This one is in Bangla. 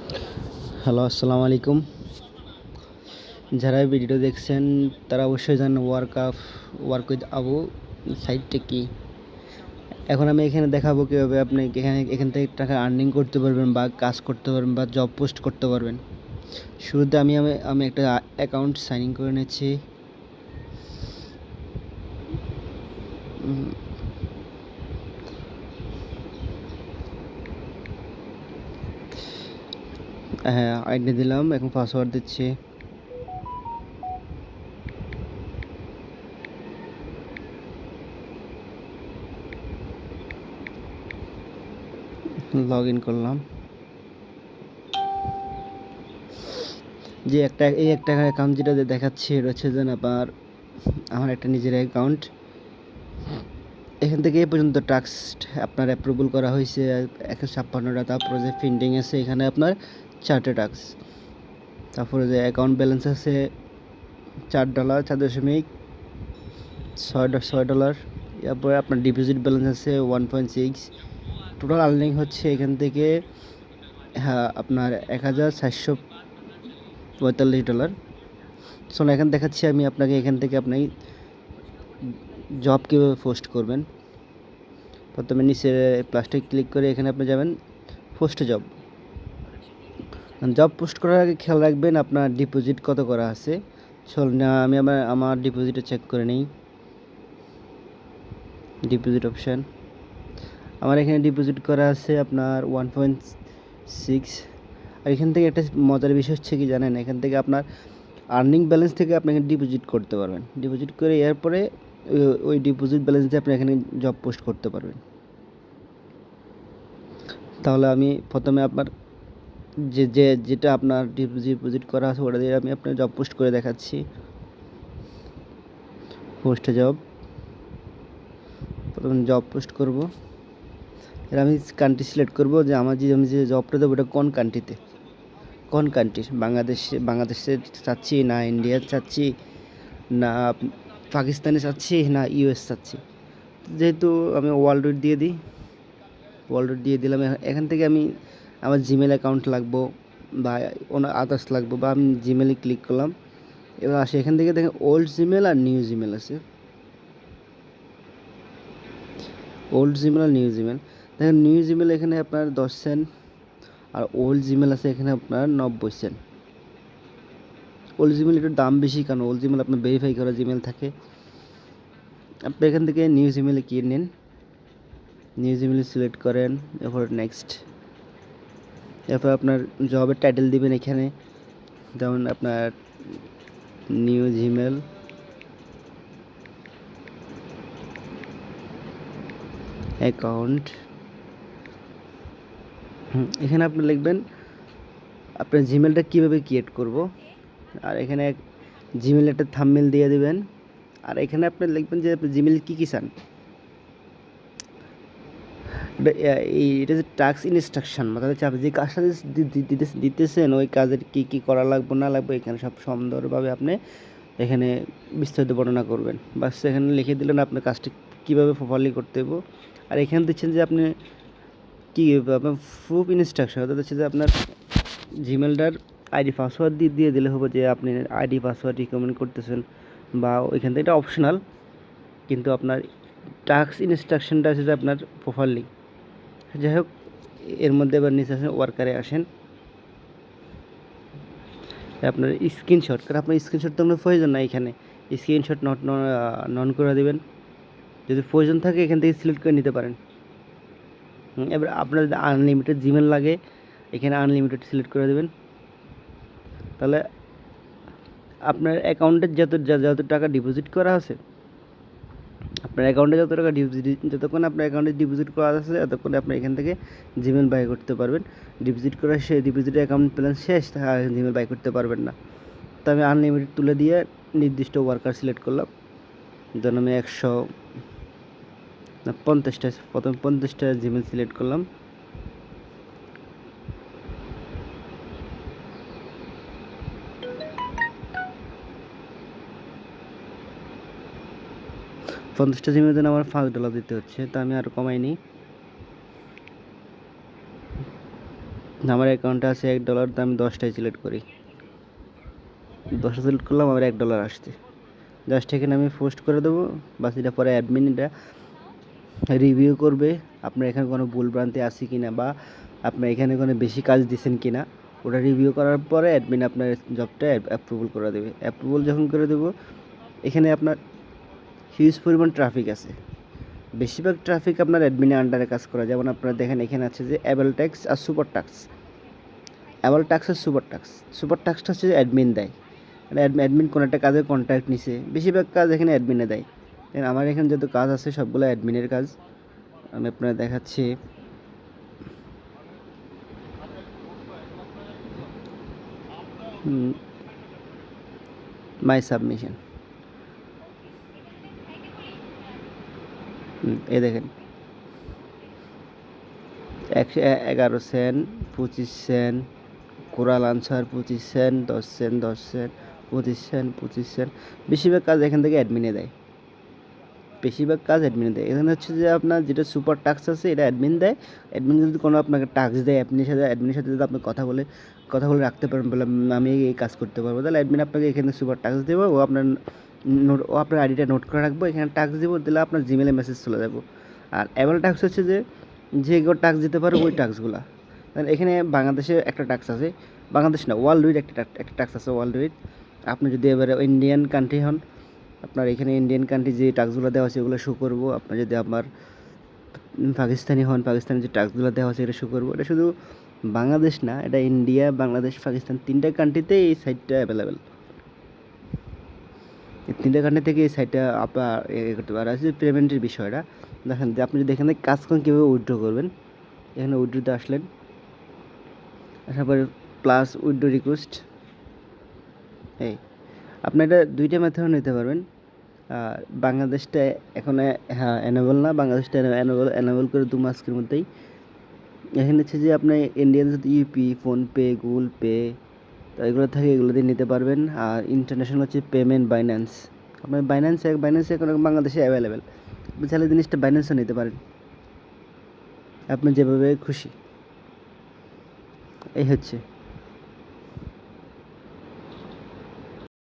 হ্যালো, আসসালামু আলাইকুম। যারা এই ভিডিওটা দেখছেন তারা অবশ্যই জানেন ওয়ার্ক উইথ আবু সাইটটা কি। এখন আমি এখানে দেখাবো কীভাবে আপনি এখান থেকে টাকা আর্নিং করতে পারবেন বা কাজ করতে পারবেন বা জব পোস্ট করতে পারবেন। শুরুতে আমি আমি আমি একটা অ্যাকাউন্ট সাইন ইন করে নিচ্ছি। হ্যাঁ, আইডি দিলাম, এখন পাসওয়ার্ড দিচ্ছি। লগ ইন করলাম। এই একটা অ্যাকাউন্ট যেটা দেখাচ্ছি এটা হচ্ছে যে আমার একটা নিজের অ্যাকাউন্ট। এখান থেকে এ পর্যন্ত টাস্ক আপনার অ্যাপ্রুভাল করা হয়েছে 156টা। তারপরে যে পেন্ডিং আছে এখানে আপনার 4টে টাস্ক। তারপরে যে অ্যাকাউন্ট ব্যালেন্স আছে $4, $4.6। এরপরে আপনার ডিপোজিট ব্যালেন্স আছে 1.6। টোটাল আর্নিং হচ্ছে এখান থেকে আপনার $1,445। সো এখানে দেখাচ্ছি আমি আপনাকে এখান থেকে আপনি জব কীভাবে পোস্ট করবেন। প্রথমে নিচে প্লাস্টিক ক্লিক করে এখানে আপনি যাবেন পোস্ট জব। জব পোস্ট করার আগে খেয়াল রাখবেন আপনার ডিপোজিট কত করা আছে। আমি আমার ডিপোজিটে চেক করে নিই। ডিপোজিট অপশান আমার এখানে ডিপোজিট করা আছে আপনার 1.6। আর এখান থেকে একটা মজার বিষয় হচ্ছে কি জানেন, এখান থেকে আপনার আর্নিং ব্যালেন্স থেকে আপনি এখানে ডিপোজিট করতে পারবেন। ডিপোজিট করে এরপরে ওই ডিপোজিট ব্যালেন্স দিয়ে আপনি এখানে জব পোস্ট করতে পারবেন। তাহলে আমি প্রথমে আপনার যেটা আপনার ডিপোজিট করা আছে ওটা দিয়ে আমি আপনার জব পোস্ট করে দেখাচ্ছি। পোস্টে প্রথমে জব পোস্ট করব। এর আমি কান্ট্রি সিলেক্ট করব যে আমি যে জবটা দেবো ওটা কোন কান্ট্রির। বাংলাদেশে চাচ্ছি, না ইন্ডিয়া চাচ্ছি, না পাকিস্তানে চাচ্ছি, না ইউএস চাচ্ছি। যেহেতু আমি ওয়ার্ল্ড দিয়ে দিলাম। এখান থেকে আমি আমার জিমেল অ্যাকাউন্ট লাগবো বা আদার্স লাগবো, বা আমি জিমেলে ক্লিক করলাম। এবার আসে এখান থেকে দেখেন ওল্ড জিমেল আর নিউ জিমেল আছে। দেখেন নিউ জিমেল এখানে আপনার 10 সেন্ট, আর ওল্ড জিমেল আছে এখানে আপনার 90 সেন্ট। ওল্ড জিমেল একটু দাম বেশি, কারণ ওল্ড জিমেল আপনার ভেরিফাই করা জিমেল থাকে। আপনি এখান থেকে নিউ জিমেলে কিনে নেন, নিউ জিমেল সিলেক্ট করেন, এরপর নেক্সট। এরপর আপনার জবের টাইটেল দিবেন এখানে, যেমন আপনার নিউ জিমেল অ্যাকাউন্ট। এখানে আপনি লিখবেন আপনার জিমেলটা কীভাবে ক্রিয়েট করব, আর এখানে জিমেল একটা থাম্বনেল দিয়ে দিবেন। আর এখানে আপনি লিখবেন যে জিমেল কী চান। এটা যে টাস্ক ইনস্ট্রাকশন, মানে হচ্ছে আপনি যে কাজটা দিতেছেন ওই কাজের কী করা লাগবে না লাগবে এখানে সব সুন্দরভাবে আপনি এখানে বিস্তারিত বর্ণনা করবেন। বাস এখানে লিখে দিলেন আপনার কাজটি কীভাবে প্রপারলি করতে হবে। আর এখানে দিচ্ছেন যে আপনি আপনার প্রুফ ইনস্ট্রাকশন, অর্থাৎ হচ্ছে যে আপনার জিমেলটার আইডি পাসওয়ার্ড দিয়ে দিলে হবে যে আপনি আইডি পাসওয়ার্ড রিকমেন্ড করতেছেন, বা ওইখান থেকে এটা অপশনাল। কিন্তু আপনার টাস্ক ইনস্ট্রাকশনটা আছে যে আপনার প্রপারলি। যাই হোক, এর মধ্যে এবার নিচে আসেন ওয়ার্কারে আসেন। আপনার স্ক্রিনশট, কারণ আপনার স্ক্রিনশট তো আপনার প্রয়োজন না, এখানে স্ক্রিনশট নন করে দেবেন। যদি প্রয়োজন থাকে এখান থেকে সিলেক্ট করে নিতে পারেন। এবার আপনার যদি আনলিমিটেড জিমেল লাগে এখানে আনলিমিটেড সিলেক্ট করে দেবেন। তাহলে আপনার অ্যাকাউন্টে যত টাকা ডিপোজিট করা আছে, আপনার অ্যাকাউন্টে যতক্ষণ আপনার অ্যাকাউন্টে ডিপোজিট করা আছে ততক্ষণ আপনি এখান থেকে জিমেল বাই করতে পারবেন। ডিপোজিটের অ্যাকাউন্ট ব্যালেন্স শেষ, আর জিমেল বাই করতে পারবেন না। তো আমি আনলিমিটেড তুলে দিয়ে নির্দিষ্ট ওয়ার্কার সিলেক্ট করলাম। যেন আমি 50টা জিমেল সিলেক্ট করলাম। জিমেলের জন্য আমার $5 দিতে হচ্ছে, তা আমি আরও কমাই নিই। আমার অ্যাকাউন্টে আছে $1, তো আমি 10টাই সিলেক্ট করি, 10টা সিলেক্ট করলাম, আমার $1 আসছে। জাস্ট এখানে আমি পোস্ট করে দেবো, বাস এটা পরে অ্যাডমিন এটা রিভিউ করবে আপনার এখানে কোনো ভুলভ্রান্তি আছে কি না, বা আপনার এখানে কোনো বেশি কাজ দিচ্ছেন কি না, ওটা রিভিউ করার পরে অ্যাডমিন আপনার জবটা অ্যাপ্রুভাল করে দেবে। অ্যাপ্রুভাল যখন করে দেবো, এখানে আপনার হিউজ পরিমাণ ট্রাফিক আছে, বেশিরভাগ ট্রাফিক আপনার অ্যাডমিনের আন্ডারে কাজ করা। যেমন আপনারা দেখেন এখানে আছে যে অ্যাবেল ট্যাক্স আর সুপার ট্যাক্স। অ্যাবেল ট্যাক্স আর সুপার ট্যাক্স, সুপার ট্যাক্সটা হচ্ছে অ্যাডমিন দেয়, মানে অ্যাডমিন কোনো একটা কাজের কন্ট্রাক্ট নিছে, বেশিরভাগ কাজ এখানে অ্যাডমিনে দেয়। আমার এখানে যত কাজ আছে সবগুলো অ্যাডমিনের কাজ। আমি আপনার দেখাচ্ছি, মাই সাবমিশন, এই দেখেন 11 সেন্ট, 25 সেন্ট, কোরাল answer 25 cent, 10 cent, 10 cent, 25 cent, 25 cent. বেশিরভাগ কাজ এখান থেকে অ্যাডমিনে দেয়, বেশিরভাগ কাজ অ্যাডমিনে দেয়। এখানে হচ্ছে যে আপনার যেটা সুপার টাস্ক আছে এটা অ্যাডমিন দেয়। অ্যাডমিন যদি কোনো আপনাকে টাস্ক দেয়, অ্যাডমিনের সাথে যদি আপনি কথা বলে রাখতে পারেন, বলে আমি এই কাজ করতে পারবো, তাহলে অ্যাডমিন আপনাকে এখানে সুপার টাস্ক দেবো, ও আপনার আইডিটা নোট করে রাখবো, এখানে টাস্ক দেবো, দিলে আপনার জিমেলে মেসেজ চলে যাবো। আর অ্যাভেল টাস্ক হচ্ছে যে কেউ টাস্ক দিতে পারে ওই টাস্কগুলো। এখানে বাংলাদেশে একটা টাস্ক আছে, বাংলাদেশ না, ওয়ার্ল্ড উইড একটা টাস্ক আছে, ওয়ার্ল্ড উইড। আপনি যদি এবারে ইন্ডিয়ান কান্ট্রি হন, আপনার এখানে ইন্ডিয়ান কান্ট্রি যে টাস্কগুলো দেওয়া আছে এগুলো শো করবো। আপনার যদি আমার পাকিস্তানি হন, পাকিস্তানি যে টাস্কগুলো দেওয়া আছে এটা শো করবো। এটা শুধু বাংলাদেশ না, এটা ইন্ডিয়া, বাংলাদেশ, পাকিস্তান 3টা কান্ট্রিতেই এই সাইটটা অ্যাভেলেবেল। এই 3টা কান্ট্রি থেকে এই সাইটটা আপনার করতে পারে। আছে পেমেন্টের বিষয়টা দেখেন, যে আপনি যদি এখানে কাজ করেন কীভাবে উইথড্র করবেন, এখানে উইথড্রোতে আসলেন, আসার পরে প্লাস উইথড্রো রিকোয়েস্ট, এই আপনি এটা 2টা মেথড নিতে পারবেন। বাংলাদেশটা এখন হ্যাঁ এনেবল না, বাংলাদেশটা এনেবল করে 2 মাসের মধ্যেই। এখানে হচ্ছে যে আপনি ইন্ডিয়ান যদি ইউপি, ফোনপে, গুগল পে, তো এগুলো থাকে, এগুলো দিয়ে নিতে পারবেন। আর ইন্টারন্যাশনাল হচ্ছে পেমেন্ট বাইন্যান্স, আপনার বাইন্যান্স এখন বাংলাদেশে অ্যাভেলেবেল, আপনি চাইলে জিনিসটা বাইন্যান্সও নিতে পারেন, আপনি যেভাবে খুশি। এই হচ্ছে